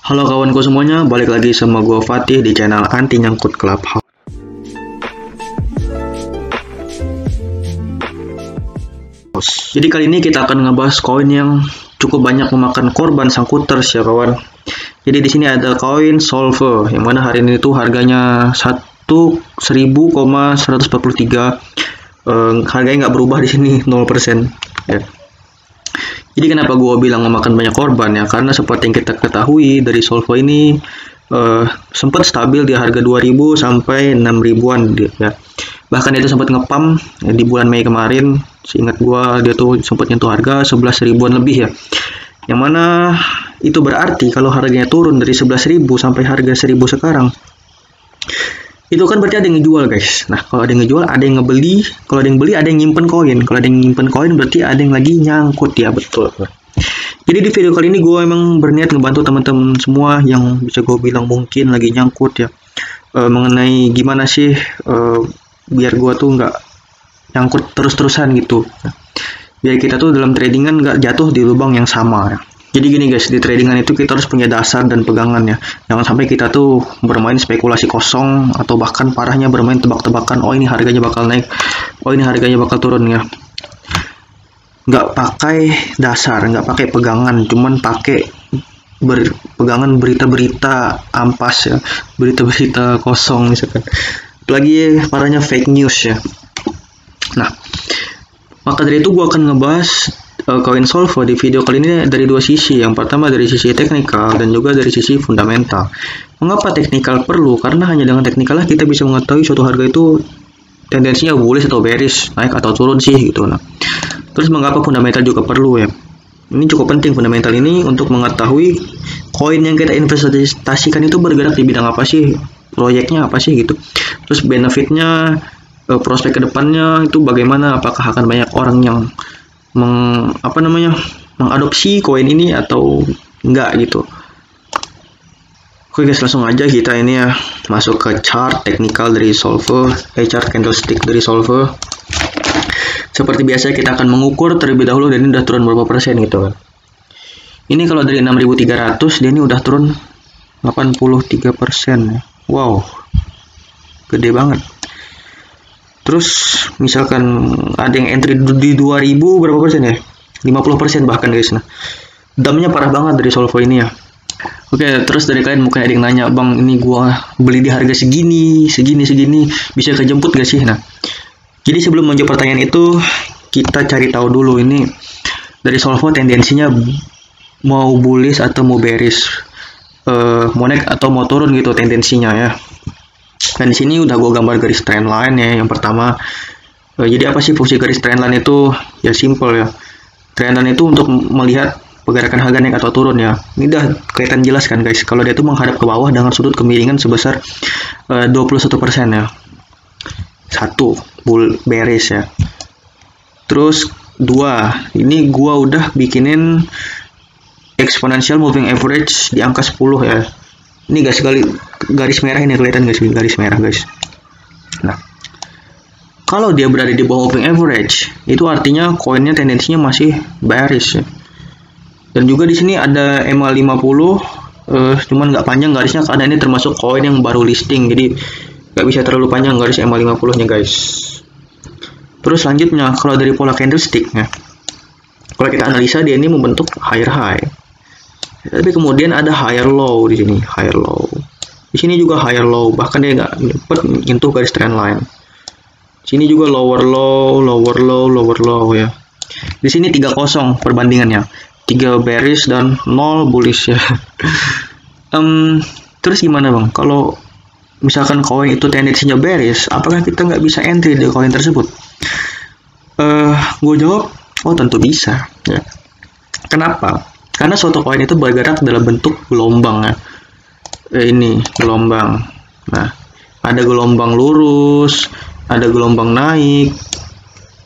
Halo kawanku semuanya, balik lagi sama gue Fatih di channel Anti Nyangkut Clubhouse. Jadi kali ini kita akan ngebahas koin yang cukup banyak memakan korban sangkuters ya kawan. Jadi di sini ada koin Solver yang mana hari ini tuh harganya 1000,143. Harganya nggak berubah di sini 0%. Ya. Jadi kenapa gue bilang memakan banyak korban ya? Karena seperti yang kita ketahui dari Solver ini sempat stabil di harga 2000 sampai 6000-an ya. Bahkan itu sempat ngepam ya, di bulan Mei kemarin. Seingat gue dia tuh sempat nyentuh harga 11 ribuan lebih ya. Yang mana itu berarti kalau harganya turun dari 11.000 sampai harga 1000 sekarang, itu kan berarti ada yang ngejual guys. Nah kalau ada yang ngejual, ada yang ngebeli. Kalau ada yang beli, ada yang nyimpen koin. Kalau ada yang nyimpen koin, berarti ada yang lagi nyangkut ya, betul. Jadi di video kali ini gue emang berniat ngebantu teman-teman semua yang bisa gue bilang mungkin lagi nyangkut ya, mengenai gimana sih biar gue tuh nggak nyangkut terus-terusan gitu. Biar kita tuh dalam tradingan nggak jatuh di lubang yang sama ya. Jadi gini guys, di tradingan itu kita harus punya dasar dan pegangan ya. Jangan sampai kita tuh bermain spekulasi kosong atau bahkan parahnya bermain tebak-tebakan. Oh ini harganya bakal naik, oh ini harganya bakal turun ya. Nggak pakai dasar, nggak pakai pegangan, cuman pakai pegangan berita-berita ampas ya, berita-berita kosong misalkan. Apalagi parahnya fake news ya. Nah, maka dari itu gue akan ngebahas koin Solver di video kali ini dari dua sisi. Yang pertama dari sisi teknikal dan juga dari sisi fundamental. Mengapa teknikal perlu? Karena hanya dengan teknikal lah kita bisa mengetahui suatu harga itu tendensinya bullish atau bearish, naik atau turun sih gitu. Nah, terus mengapa fundamental juga perlu ya? Ini cukup penting fundamental ini untuk mengetahui koin yang kita investasikan itu bergerak di bidang apa sih, proyeknya apa sih gitu. Terus benefitnya, prospek kedepannya itu bagaimana? Apakah akan banyak orang yang mengadopsi koin ini atau enggak gitu. Oke guys, langsung aja kita ini ya masuk ke chart teknikal dari Solver, chart candlestick dari Solver. Seperti biasa kita akan mengukur terlebih dahulu dan ini udah turun berapa persen gitu kan. Ini kalau dari 6300 dia ini udah turun 83% ya. Wow, gede banget. Terus misalkan ada yang entry di 2000 berapa persen ya? 50% bahkan guys. Nah, damnya parah banget dari Solver ini ya. Oke, terus dari kalian mungkin ada yang nanya, "Bang, ini gua beli di harga segini, bisa kejemput gak sih?" Nah, jadi sebelum menjawab pertanyaan itu, kita cari tahu dulu ini dari Solver tendensinya mau bullish atau mau bearish, mau naik atau mau turun gitu tendensinya ya. Dan di sini udah gue gambar garis trendline ya. Yang pertama, jadi apa sih fungsi garis trendline itu? Ya simple ya. Trendline itu untuk melihat pergerakan harga naik atau turun ya. Ini udah kelihatan jelas kan guys. Kalau dia tuh menghadap ke bawah dengan sudut kemiringan sebesar 21% ya. Satu, bearish ya. Terus dua, ini gua udah bikinin exponential moving average di angka 10 ya. Ini guys, garis merah ini kelihatan guys, garis merah guys. Nah, kalau dia berada di bawah moving average, itu artinya koinnya tendensinya masih bearish ya. Dan juga di sini ada MA50, cuman nggak panjang garisnya karena ini termasuk koin yang baru listing, jadi nggak bisa terlalu panjang garis MA50-nya guys. Terus selanjutnya, kalau dari pola candlestick ya, kalau kita analisa dia ini membentuk higher high. Tapi kemudian ada higher low di sini, higher low. Di sini juga higher low, bahkan dia nggak dapat nyentuh garis trend line. Sini juga lower low ya. Di sini 3-0 perbandingannya, 3 bearish dan 0 bullish ya. Terus gimana bang? Kalau misalkan koin itu tendensinya bearish, apakah kita nggak bisa entry di koin tersebut? Gue jawab, oh tentu bisa ya. Kenapa? Karena suatu koin itu bergerak dalam bentuk gelombang ya. Ini gelombang. Nah, ada gelombang lurus, ada gelombang naik.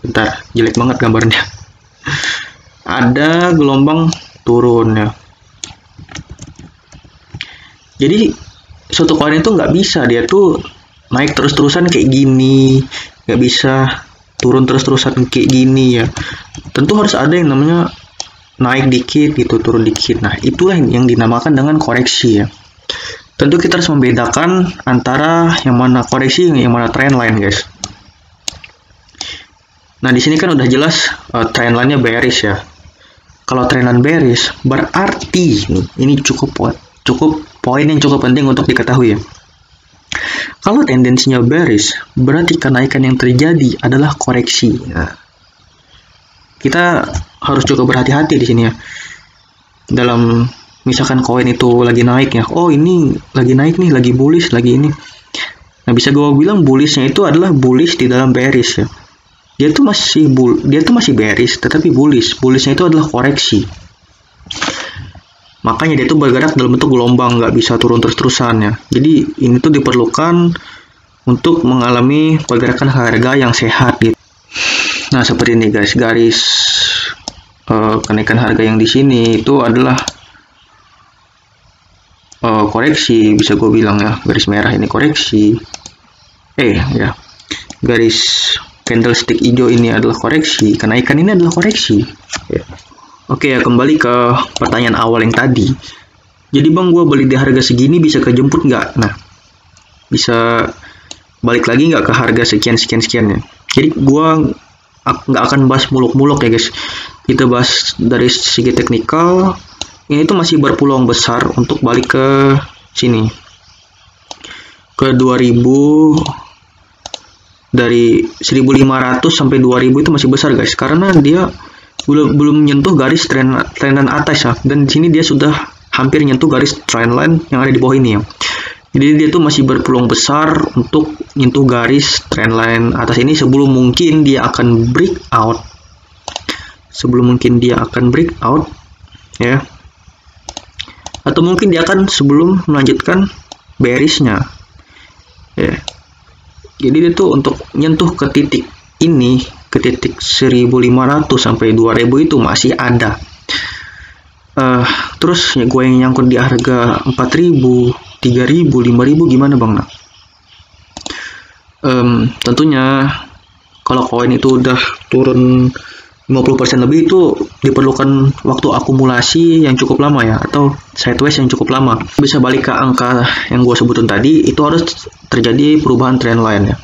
Bentar, jelek banget gambarnya. Ada gelombang turun ya. Jadi suatu koin itu nggak bisa dia tuh naik terus-terusan kayak gini, nggak bisa turun terus-terusan kayak gini ya. Tentu harus ada yang namanya naik dikit gitu, turun dikit. Nah, itulah yang dinamakan dengan koreksi ya. Tentu kita harus membedakan antara yang mana koreksi, yang mana trendline, guys. Nah, di sini kan udah jelas trendline-nya bearish ya. Kalau trendline bearish berarti ini cukup poin yang cukup penting untuk diketahui ya. Kalau tendensinya bearish, berarti kenaikan yang terjadi adalah koreksi. Nah, kita harus cukup berhati-hati di sini ya. Dalam misalkan koin itu lagi naik ya, oh ini lagi naik nih, lagi bullish, lagi ini. Nah, bisa gue bilang bullishnya itu adalah bullish di dalam bearish ya. Dia tuh masih bearish, tetapi bullish. Bullishnya itu adalah koreksi. Makanya dia tuh bergerak dalam bentuk gelombang, nggak bisa turun terus-terusan ya. Jadi ini tuh diperlukan untuk mengalami pergerakan harga yang sehat gitu. Nah, seperti ini guys, garis kenaikan harga yang di sini itu adalah koreksi, bisa gue bilang ya. Garis merah ini koreksi. Ya. Garis candlestick hijau ini adalah koreksi. Kenaikan ini adalah koreksi. Ya. Oke ya, kembali ke pertanyaan awal yang tadi. Jadi bang, gue beli di harga segini bisa kejemput nggak? Nah, bisa balik lagi nggak ke harga sekian ya. Jadi gue nggak akan bahas muluk-muluk ya guys. Kita bahas dari segi teknikal. Ini tuh masih berpeluang besar untuk balik ke sini. Ke 2000, dari 1500 sampai 2000 itu masih besar guys. Karena dia belum menyentuh garis trendline atas ya, dan di sini dia sudah hampir menyentuh garis trendline yang ada di bawah ini ya. Jadi dia tuh masih berpeluang besar untuk menyentuh garis trendline atas ini sebelum mungkin dia akan breakout. Ya. Atau mungkin dia akan sebelum melanjutkan bearishnya. Ya. Jadi dia tuh untuk menyentuh ke titik ini, ke titik 1500 sampai 2000 itu masih ada. Terus ya gue yang nyangkut di harga 4000, 3000, 5000 gimana bang? Nah, tentunya kalau koin itu udah turun 50% lebih itu diperlukan waktu akumulasi yang cukup lama ya, atau sideways yang cukup lama. Bisa balik ke angka yang gue sebutin tadi, itu harus terjadi perubahan trendline ya.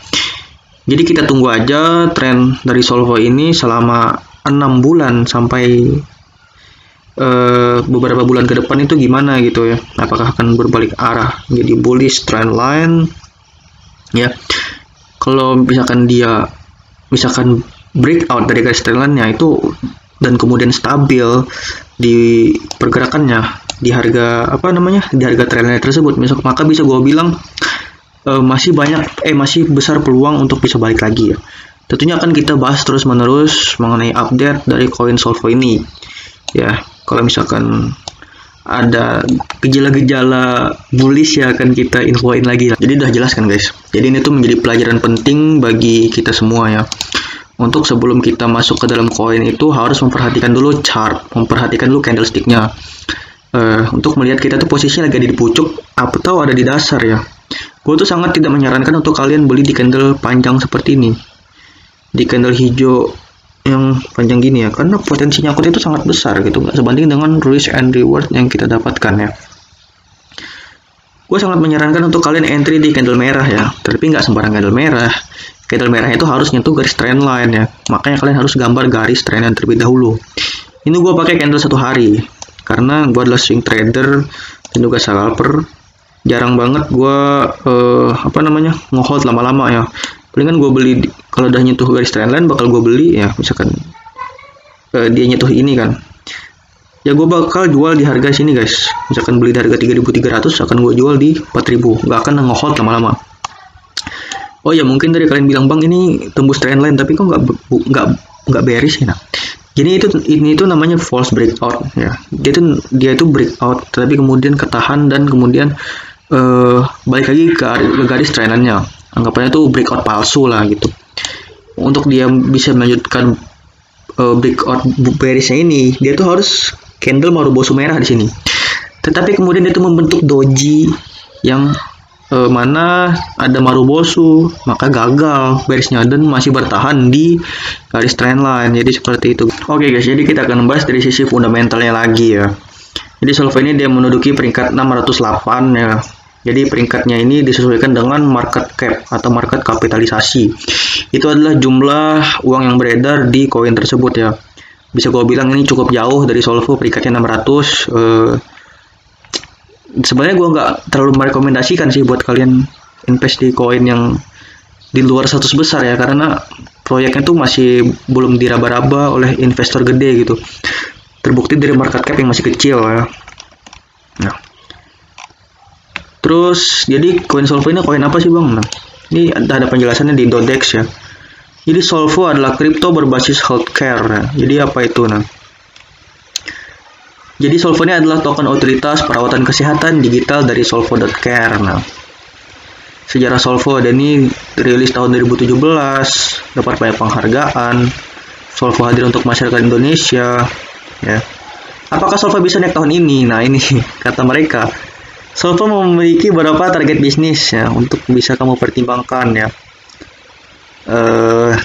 Jadi kita tunggu aja tren dari Solvo ini selama 6 bulan sampai beberapa bulan ke depan itu gimana gitu ya. Apakah akan berbalik arah jadi bullish trendline ya. Kalau misalkan dia breakout dari garis trendline-nya itu dan kemudian stabil di pergerakannya di harga di harga trendline tersebut, maka bisa gue bilang masih besar peluang untuk bisa balik lagi ya. Tentunya akan kita bahas terus menerus mengenai update dari koin Solvo ini ya. Kalau misalkan ada gejala-gejala bullish ya akan kita infoin lagi. Jadi udah jelas kan guys. Jadi ini tuh menjadi pelajaran penting bagi kita semua ya. Untuk sebelum kita masuk ke dalam koin itu harus memperhatikan dulu chart, memperhatikan dulu candlestick-nya. Untuk melihat kita tuh posisinya lagi ada di pucuk atau ada di dasar ya. Gue tuh sangat tidak menyarankan untuk kalian beli di candle panjang seperti ini, di candle hijau yang panjang gini ya, karena potensi nyangkut itu sangat besar gitu, nggak sebanding dengan risk and reward yang kita dapatkan ya. Gue sangat menyarankan untuk kalian entry di candle merah ya, tapi nggak sembarang candle merah. Candle merah itu harus nyentuh garis trendline ya, makanya kalian harus gambar garis trendline terlebih dahulu. Ini gue pakai candle 1 hari karena gue adalah swing trader dan juga scalper. Jarang banget gue nge-hold lama-lama ya. Palingan gue beli kalau udah nyentuh garis trendline bakal gue beli ya. Misalkan dia nyentuh ini kan, ya gue bakal jual di harga sini guys. Misalkan beli di harga 3.300 akan gue jual di 4.000. Gak akan nge-hold lama-lama. Oh ya, mungkin dari kalian bilang bang ini tembus trendline tapi kok nggak bearish ya. Nah, jadi ini itu namanya false breakout ya. Dia itu breakout tapi kemudian ketahan dan kemudian balik lagi ke garis trendline-nya. Anggapannya itu breakout palsu lah gitu. Untuk dia bisa melanjutkan breakout bearish-nya ini, dia tuh harus candle Marubozu merah di sini. Tetapi kemudian dia tuh membentuk doji yang mana ada Marubosu, maka gagal bearisnya dan masih bertahan di garis trendline. Jadi seperti itu. Oke guys, jadi kita akan membahas dari sisi fundamentalnya lagi ya. Jadi Solva ini dia menduduki peringkat 608 ya. Jadi peringkatnya ini disesuaikan dengan market cap atau market kapitalisasi. Itu adalah jumlah uang yang beredar di koin tersebut ya. Bisa gue bilang ini cukup jauh dari Solvo peringkatnya 600. Sebenarnya gue nggak terlalu merekomendasikan sih buat kalian invest di koin yang di luar 100 besar ya, karena proyeknya tuh masih belum diraba-raba oleh investor gede gitu. Terbukti dari market cap yang masih kecil ya. Nah, terus jadi koin Solvo ini koin apa sih bang? Nah, ini ada penjelasannya di Indodex ya. Jadi Solvo adalah kripto berbasis healthcare ya. Jadi apa itu? Nah, jadi Solvo ini adalah token otoritas perawatan kesehatan digital dari Solvo.care. Nah, sejarah Solvo dan ini rilis tahun 2017, dapat banyak penghargaan. Solvo hadir untuk masyarakat Indonesia. Ya. Apakah Solvo bisa naik tahun ini? Nah, ini kata mereka. Solvo memiliki beberapa target bisnis ya untuk bisa kamu pertimbangkan ya.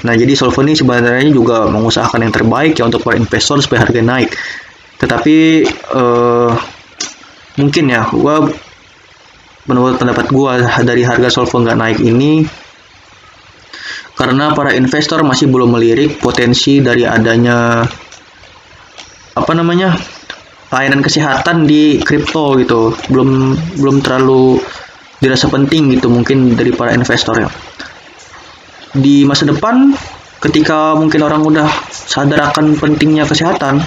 Nah, jadi Solvo ini sebenarnya juga mengusahakan yang terbaik ya untuk para investor supaya harga naik. Tetapi mungkin ya, menurut pendapat gua dari harga Solvo nggak naik ini karena para investor masih belum melirik potensi dari adanya layanan kesehatan di kripto gitu. Belum terlalu dirasa penting gitu mungkin dari para investor ya. Di masa depan ketika mungkin orang udah sadar akan pentingnya kesehatan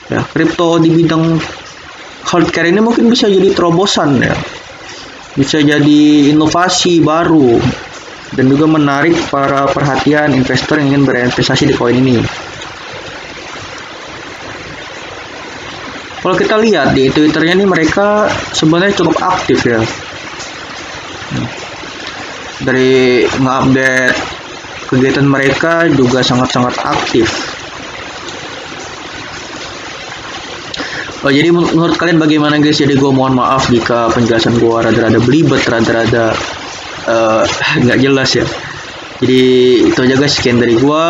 ya, kripto di bidang healthcare ini mungkin bisa jadi terobosan ya, bisa jadi inovasi baru dan juga menarik para perhatian investor yang ingin berinvestasi di koin ini. Kalau kita lihat di Twitternya nih, mereka sebenarnya cukup aktif ya, dari nge-update kegiatan mereka juga sangat-sangat aktif. Jadi menurut kalian bagaimana guys? Jadi gue mohon maaf jika penjelasan gue rada-rada belibet, rada-rada nggak jelas ya. Jadi itu aja guys, sekian dari gue.